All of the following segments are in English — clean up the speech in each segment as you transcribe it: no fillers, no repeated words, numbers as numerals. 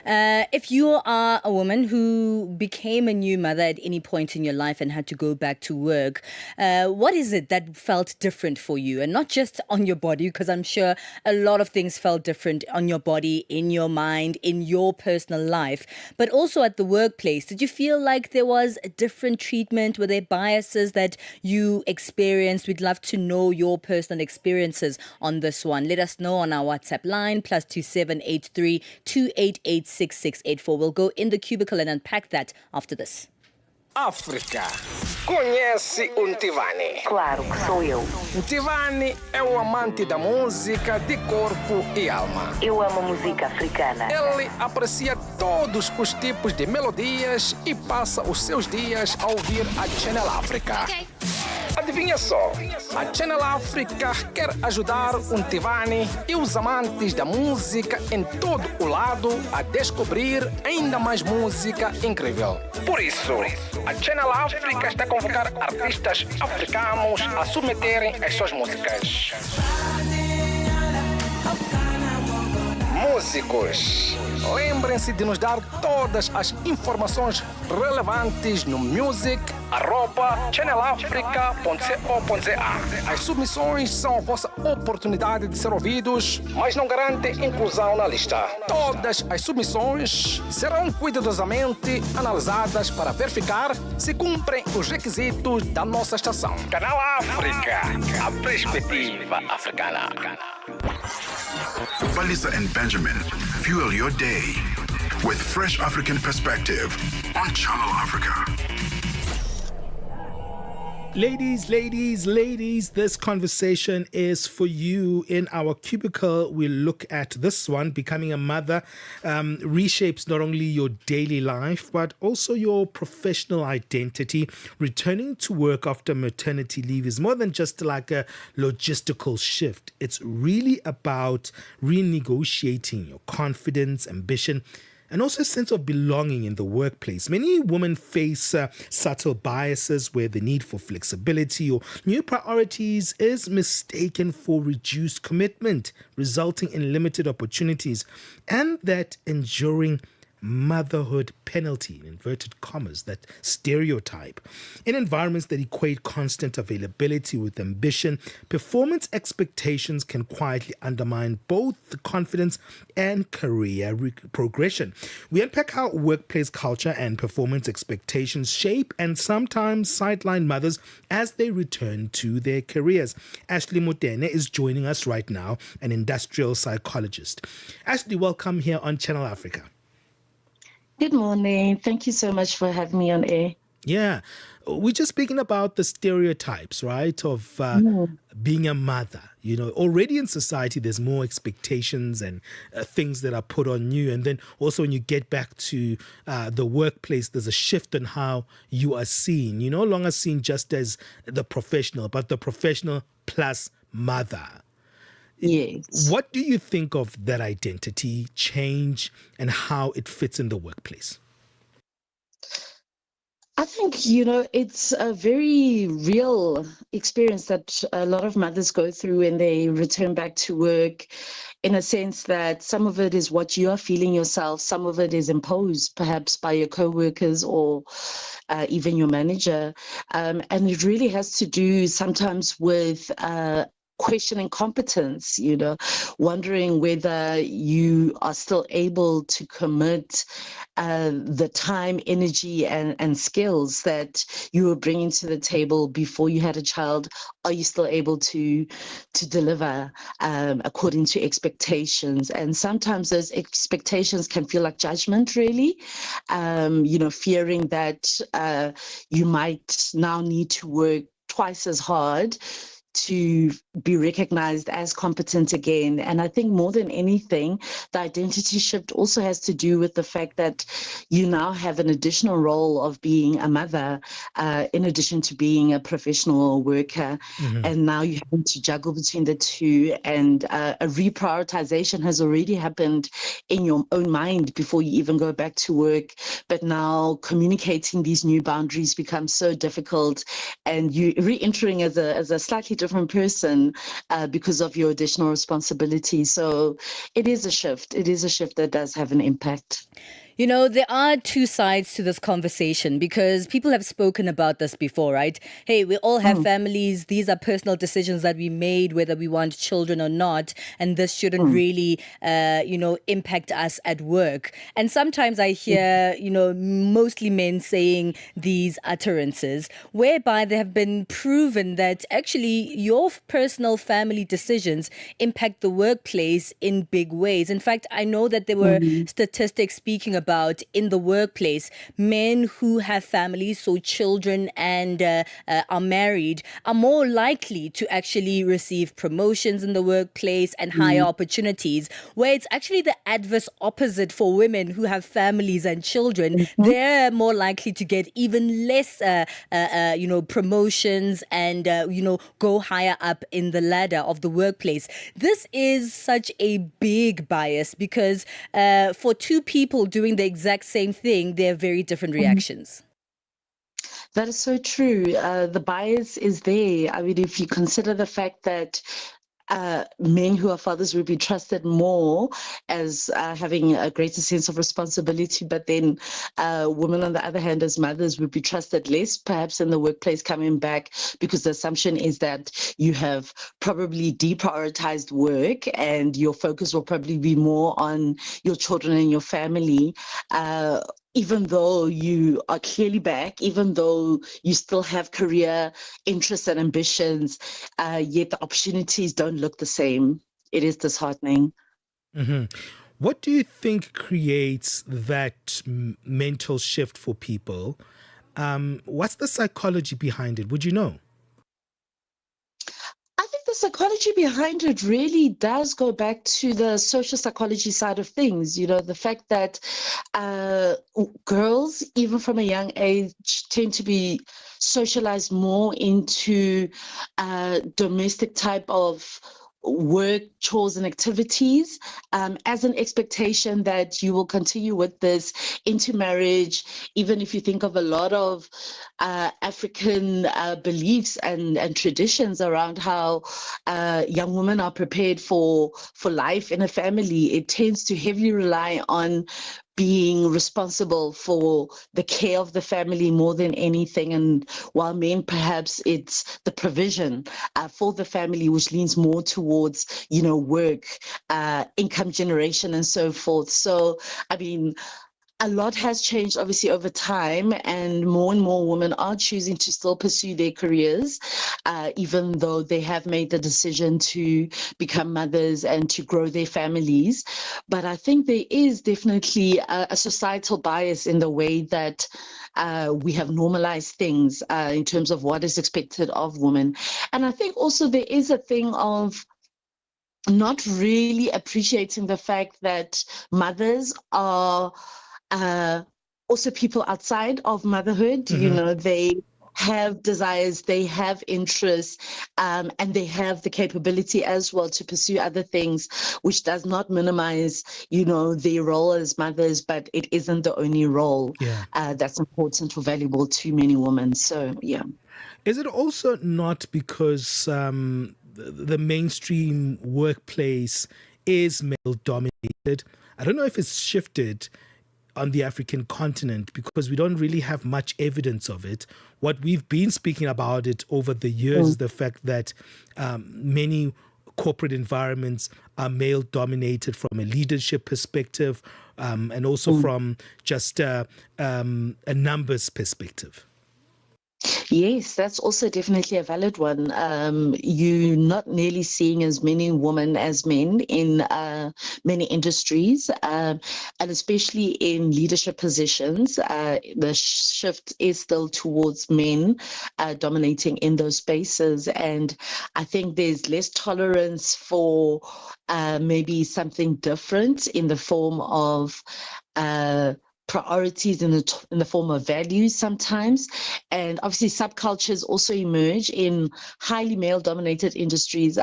If you are a woman who became a new mother at any point in your life and had to go back to work, what is it that felt different for you? And not just on your body, because I'm sure a lot of things felt different on your body, in your mind, in your personal life, but also at the workplace. Did you feel like there was a different treatment? Were there biases that you experienced? We'd love to know your personal experiences on this one. Let us know on our WhatsApp line, +2783 288 6684. We'll go in the cubicle and unpack that after this. África. Conhece um Tivani? Claro que sou eu. O Tivani é o amante da música de corpo e alma. Eu amo música africana. Ele aprecia todos os tipos de melodias e passa os seus dias a ouvir a Channel África. Okay. Adivinha só, a Channel África quer ajudar um Tivani e os amantes da música em todo o lado a descobrir ainda mais música incrível. Por isso, a Channel África está a convocar artistas africanos a submeterem as suas músicas. Músicos, lembrem-se de nos dar todas as informações relevantes no music@channelafrica.co.za. As submissões são a vossa oportunidade de ser ouvidos, mas não garantem inclusão na lista. Todas as submissões serão cuidadosamente analisadas para verificar se cumprem os requisitos da nossa estação. Canal África, a perspectiva africana. Valisa and Benjamin fuel your day with fresh African perspective on Channel Africa. Ladies, this conversation is for you. In our cubicle, we look at this one, becoming a mother, reshapes not only your daily life, but also your professional identity. Returning to work after maternity leave is more than just like a logistical shift. It's really about renegotiating your confidence, ambition, and also a sense of belonging in the workplace. Many women face subtle biases where the need for flexibility or new priorities is mistaken for reduced commitment, resulting in limited opportunities, and that enduring motherhood penalty, in inverted commas, that stereotype. In environments that equate constant availability with ambition, performance expectations can quietly undermine both the confidence and career progression. We unpack how workplace culture and performance expectations shape and sometimes sideline mothers as they return to their careers. Ashley Motene is joining us right now, an industrial psychologist. Ashley, welcome here on Channel Africa. Good morning. Thank you so much for having me on air. Yeah. We're just speaking about the stereotypes, right, of being a mother. You know, already in society, there's more expectations and things that are put on you. And then also when you get back to the workplace, there's a shift in how you are seen. You're no longer seen just as the professional, but the professional plus mother. Yes. What do you think of that identity change and how it fits in the workplace? I think, it's a very real experience that a lot of mothers go through when they return back to work, in a sense that some of it is what you are feeling yourself, some of it is imposed perhaps by your co-workers or even your manager. And it really has to do sometimes with questioning competence, wondering whether you are still able to commit the time, energy, and skills that you were bringing to the table before you had a child. Are you still able to deliver according to expectations? And sometimes those expectations can feel like judgment, really, fearing that you might now need to work twice as hard to be recognized as competent again. And I think more than anything, the identity shift also has to do with the fact that you now have an additional role of being a mother, in addition to being a professional worker. Mm-hmm. And now you're having to juggle between the two. And a reprioritization has already happened in your own mind before you even go back to work. But now communicating these new boundaries becomes so difficult, and you re-entering as a slightly different person because of your additional responsibility. So it is a shift. It is a shift that does have an impact. You know, there are two sides to this conversation because people have spoken about this before, right? Hey, we all have families. These are personal decisions that we made, whether we want children or not. And this shouldn't really, impact us at work. And sometimes I hear, mostly men saying these utterances whereby they have been proven that actually your personal family decisions impact the workplace in big ways. In fact, I know that there were statistics speaking about in the workplace, men who have families, so children and are married, are more likely to actually receive promotions in the workplace and higher opportunities, where it's actually the adverse opposite for women who have families and children. They're more likely to get even less, promotions and, go higher up in the ladder of the workplace. This is such a big bias because for two people doing the exact same thing, they're very different reactions. That is so true. The bias is there. I mean, if you consider the fact that men who are fathers would be trusted more as having a greater sense of responsibility, but then women, on the other hand, as mothers, would be trusted less, perhaps in the workplace coming back, because the assumption is that you have probably deprioritized work and your focus will probably be more on your children and your family. Even though you are clearly back, even though you still have career interests and ambitions, yet the opportunities don't look the same. It is disheartening. What do you think creates that mental shift for people? What's the psychology behind it? Would you know? The psychology behind it really does go back to the social psychology side of things. You know, the fact that girls, even from a young age, tend to be socialized more into domestic type of work, chores and activities as an expectation that you will continue with this into marriage. Even if you think of a lot of African beliefs and traditions around how young women are prepared for life in a family, it tends to heavily rely on being responsible for the care of the family more than anything. And while men, perhaps it's the provision for the family, which leans more towards, work, income generation and so forth. So, I mean, a lot has changed, obviously, over time, and more women are choosing to still pursue their careers, even though they have made the decision to become mothers and to grow their families. But I think there is definitely a societal bias in the way that we have normalized things in terms of what is expected of women. And I think also there is a thing of not really appreciating the fact that mothers are also people outside of motherhood. They have desires, they have interests, and they have the capability as well to pursue other things, which does not minimize, their role as mothers, but it isn't the only role that's important or valuable to many women. So, yeah. Is it also not because the mainstream workplace is male dominated? I don't know if it's shifted on the African continent because we don't really have much evidence of it. What we've been speaking about it over the years is the fact that many corporate environments are male dominated from a leadership perspective and also from just a numbers perspective. Yes, that's also definitely a valid one. You're not nearly seeing as many women as men in many industries, and especially in leadership positions. The shift is still towards men dominating in those spaces. And I think there's less tolerance for maybe something different in the form of priorities in the form of values sometimes. And obviously subcultures also emerge in highly male-dominated industries.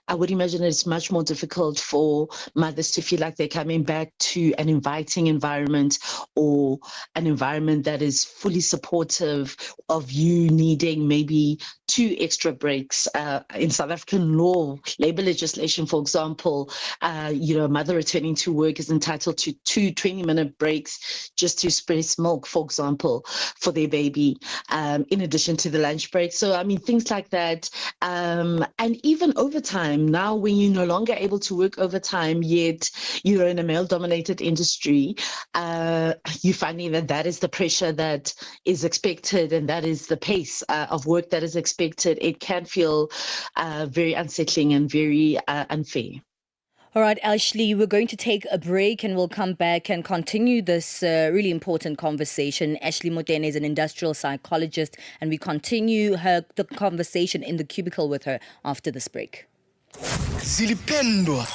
I would imagine it's much more difficult for mothers to feel like they're coming back to an inviting environment or an environment that is fully supportive of you needing maybe 2 extra breaks. In South African law, labor legislation, for example, a mother returning to work is entitled to 2 20-minute breaks just to express milk, for example, for their baby, in addition to the lunch break. So, I mean, things like that. And even overtime. Now, when you're no longer able to work overtime, yet you're in a male-dominated industry, you're finding that is the pressure that is expected, and that is the pace of work that is expected. It can feel very unsettling and very unfair. All right, Ashley, we're going to take a break and we'll come back and continue this really important conversation. Ashley Motene is an industrial psychologist, and we continue the conversation in the cubicle with her after this break. Zilipendwa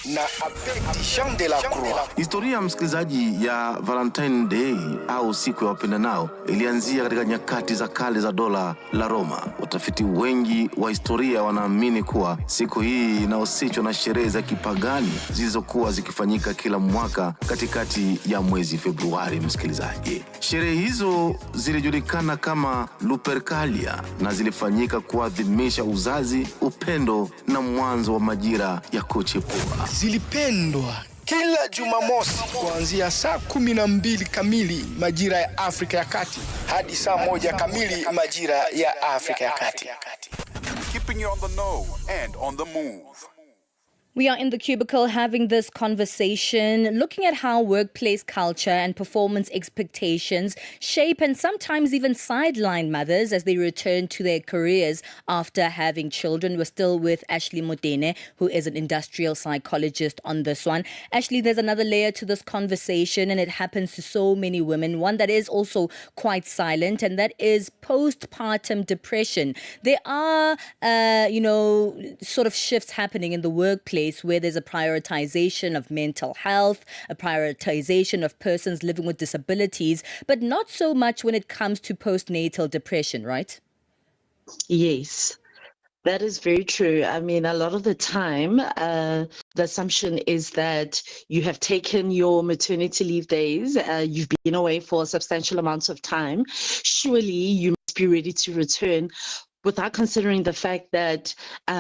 na Abedi Jean de la Croix. Historia msikilizaji ya Valentine Day au siku ya wapendanao ilianzia katika nyakati za kale za dola la Roma. Watafiti wengi wa historia wanaamini kuwa siku hii inahusishwa na sherehe za kipagani zilizokuwa zikifanyika kila mwaka katikati ya mwezi Februari. Msikilizaji, sherehe hizo zilijulikana kama Lupercalia na zilifanyika kuadhimisha uzazi, upendo na mwanzo wa majira ya kuchipua. Zilipendwa kila Jumamosi kuanzia saa 12 kamili majira ya Afrika ya Kati hadi saa 1 kamili majira ya Afrika ya Kati. Keeping you on the know and on the move. We are in the cubicle having this conversation, looking at how workplace culture and performance expectations shape and sometimes even sideline mothers as they return to their careers after having children. We're still with Ashley Motene, who is an industrial psychologist on this one. Ashley, there's another layer to this conversation, and it happens to so many women, one that is also quite silent, and that is postpartum depression. There are, sort of shifts happening in the workplace where there's a prioritization of mental health, a prioritization of persons living with disabilities, but not so much when it comes to postnatal depression, right? Yes. That is very true. I mean, a lot of the time, the assumption is that you have taken your maternity leave days, you've been away for substantial amounts of time. Surely you must be ready to return, without considering the fact that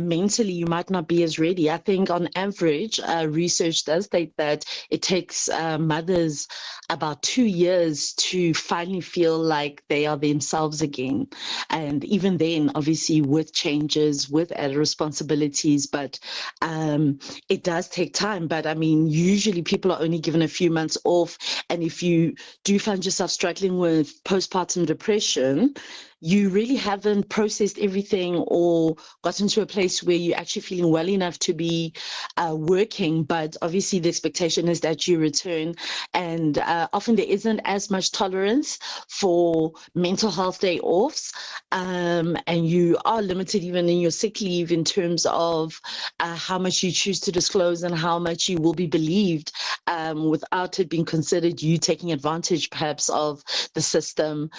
mentally you might not be as ready. I think on average, research does state that it takes mothers about 2 years to finally feel like they are themselves again. And even then, obviously, with changes, with added responsibilities, but it does take time. But I mean, usually people are only given a few months off. And if you do find yourself struggling with postpartum depression, you really haven't processed everything or gotten to a place where you're actually feeling well enough to be working. But obviously the expectation is that you return, and often there isn't as much tolerance for mental health day offs, and you are limited even in your sick leave in terms of how much you choose to disclose and how much you will be believed, without it being considered you taking advantage perhaps of the system.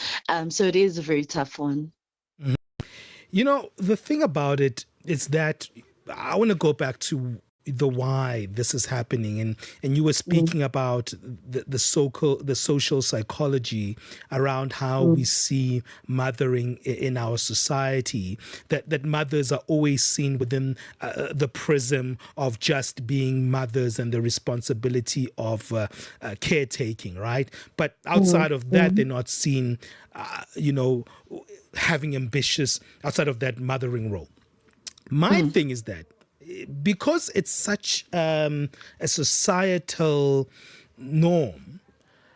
So it is a very tough one. You know, the thing about it is that I want to go back to the why this is happening, and you were speaking about the social psychology around how we see mothering in our society, that mothers are always seen within the prism of just being mothers and the responsibility of caretaking, right? But outside of that, they're not seen having ambitious outside of that mothering role. My thing is that because it's such a societal norm,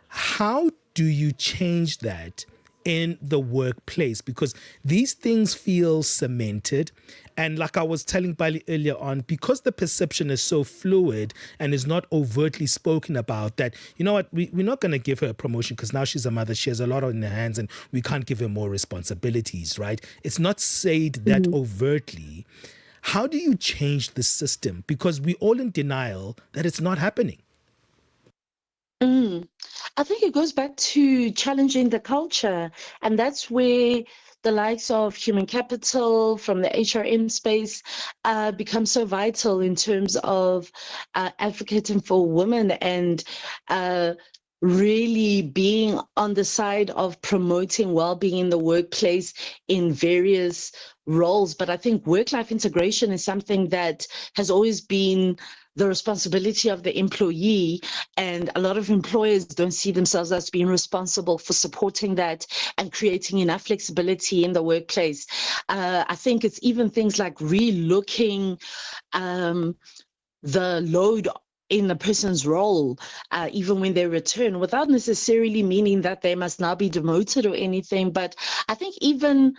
how do you change that in the workplace? Because these things feel cemented. And like I was telling Bali earlier on, because the perception is so fluid and is not overtly spoken about, that, you know what, we're not going to give her a promotion because now she's a mother, she has a lot on her hands and we can't give her more responsibilities, right? It's not said that overtly. How do you change the system? Because we're all in denial that it's not happening. I think it goes back to challenging the culture, and that's where the likes of human capital from the HRM space become so vital in terms of advocating for women and really being on the side of promoting well-being in the workplace in various roles. But I think work-life integration is something that has always been the responsibility of the employee, and a lot of employers don't see themselves as being responsible for supporting that and creating enough flexibility in the workplace. I think it's even things like re-looking the load in a person's role, even when they return, without necessarily meaning that they must now be demoted or anything. But I think even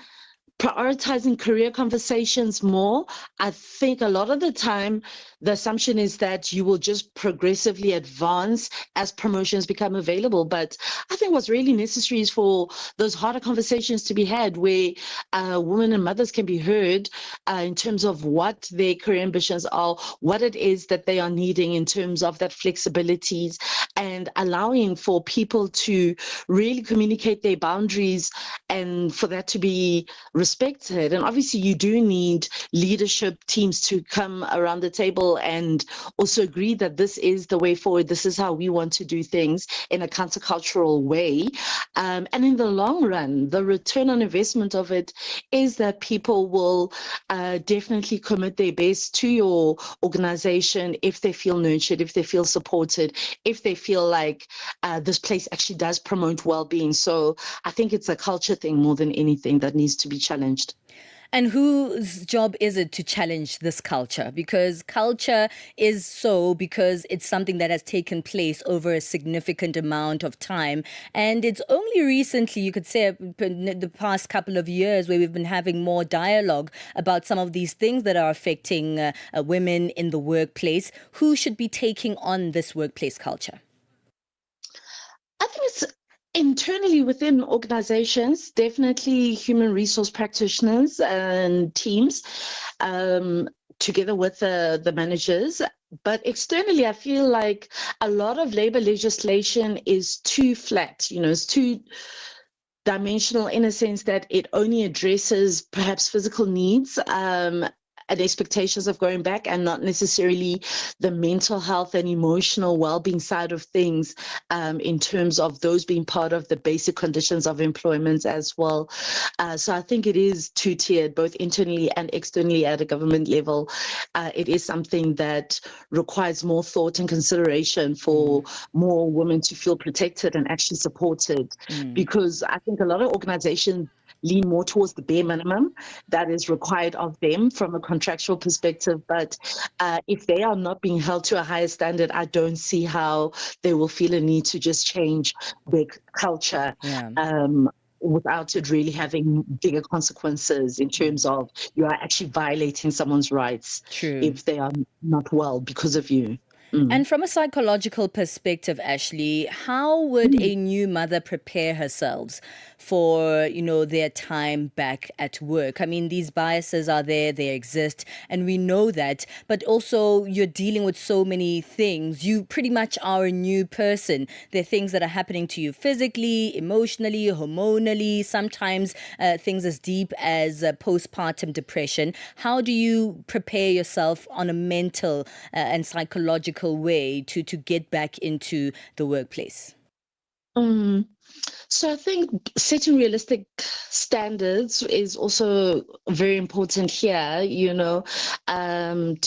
prioritizing career conversations more, I think a lot of the time the assumption is that you will just progressively advance as promotions become available. But I think what's really necessary is for those harder conversations to be had, where women and mothers can be heard in terms of what their career ambitions are, what it is that they are needing in terms of that flexibilities, and allowing for people to really communicate their boundaries and for that to be respected. And obviously you do need leadership teams to come around the table and also agree that this is the way forward, this is how we want to do things in a countercultural way. And in the long run, the return on investment of it is that people will definitely commit their best to your organization if they feel nurtured, if they feel supported, if they feel like this place actually does promote well-being. So I think it's a culture thing more than anything that needs to be challenged. And whose job is it to challenge this culture? Because culture is so because it's something that has taken place over a significant amount of time. And it's only recently, you could say, the past couple of years where we've been having more dialogue about some of these things that are affecting women in the workplace. Who should be taking on this workplace culture? I think it's internally within organizations, definitely human resource practitioners and teams, together with the managers. But externally, I feel like a lot of labor legislation is too flat, it's too dimensional in a sense that it only addresses perhaps physical needs and expectations of going back, and not necessarily the mental health and emotional well-being side of things, in terms of those being part of the basic conditions of employment as well. So I think it is two-tiered, both internally and externally at a government level. It is something that requires more thought and consideration for more women to feel protected and actually supported, because I think a lot of organizations lean more towards the bare minimum that is required of them from a contractual perspective. But if they are not being held to a higher standard, I don't see how they will feel a need to just change their culture. Without it really having bigger consequences in terms of you are actually violating someone's rights. True. If they are not well because of you. And from a psychological perspective, Ashley, how would a new mother prepare herself for, their time back at work? I mean, these biases are there, they exist, and we know that. But also, you're dealing with so many things. You pretty much are a new person. There are things that are happening to you physically, emotionally, hormonally, sometimes things as deep as postpartum depression. How do you prepare yourself on a mental and psychological way to get back into the workplace? So I think setting realistic standards is also very important here, to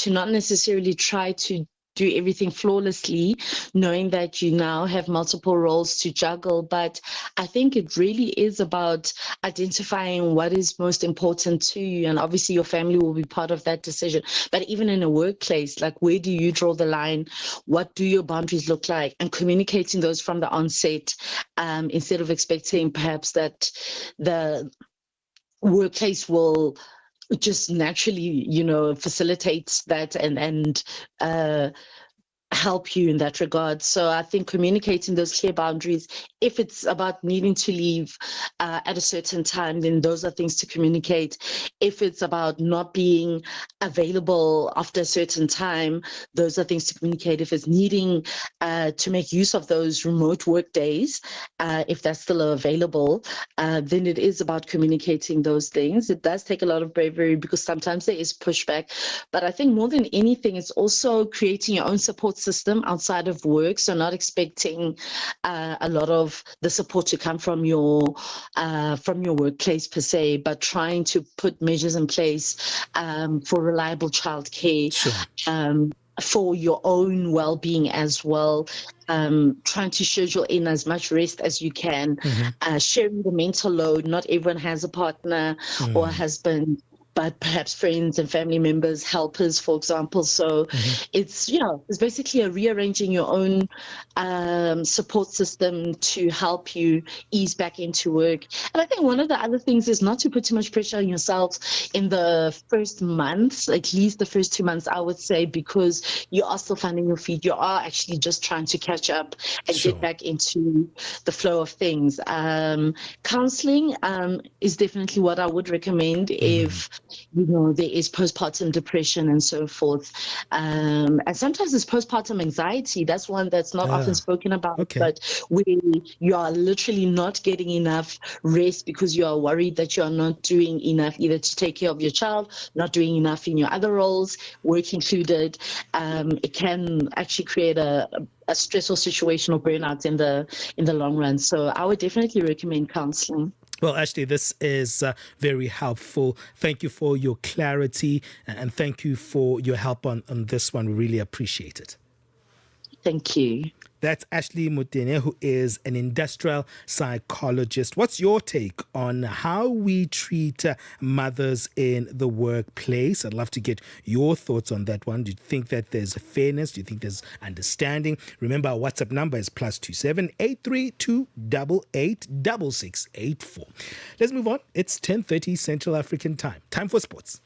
not necessarily try to do everything flawlessly, knowing that you now have multiple roles to juggle. But I think it really is about identifying what is most important to you. And obviously your family will be part of that decision. But even in a workplace, like, where do you draw the line? What do your boundaries look like? And communicating those from the onset, instead of expecting perhaps that the workplace will just naturally, facilitates that and help you in that regard. So I think communicating those clear boundaries, if it's about needing to leave at a certain time, then those are things to communicate. If it's about not being available after a certain time, those are things to communicate. If it's needing to make use of those remote work days, if that's still available, then it is about communicating those things. It does take a lot of bravery because sometimes there is pushback. But I think more than anything, it's also creating your own support support system outside of work. So not expecting a lot of the support to come from your workplace per se, but trying to put measures in place for reliable childcare. Sure. For your own well-being as well, trying to schedule in as much rest as you can, sharing the mental load. Not everyone has a partner or a husband, but perhaps friends and family members, helpers, for example. So it's basically a rearranging your own support system to help you ease back into work. And I think one of the other things is not to put too much pressure on yourself in the first months, at least the first 2 months, I would say, because you are still finding your feet. You are actually just trying to catch up and get back into the flow of things. Counseling is definitely what I would recommend if there is postpartum depression and so forth. And sometimes it's postpartum anxiety. That's one that's not often spoken about, but where you are literally not getting enough rest because you are worried that you are not doing enough either to take care of your child, not doing enough in your other roles, work included. It can actually create a stressful situation or burnout in the long run. So I would definitely recommend counseling. Well, Ashley, this is very helpful. Thank you for your clarity and thank you for your help on this one. We really appreciate it. Thank you. That's Ashley Motene, who is an industrial psychologist. What's your take on how we treat mothers in the workplace? I'd love to get your thoughts on that one. Do you think that there's fairness? Do you think there's understanding? Remember, our WhatsApp number is +27 832 88 6684. Let's move on. It's 10:30 Central African time. Time for sports.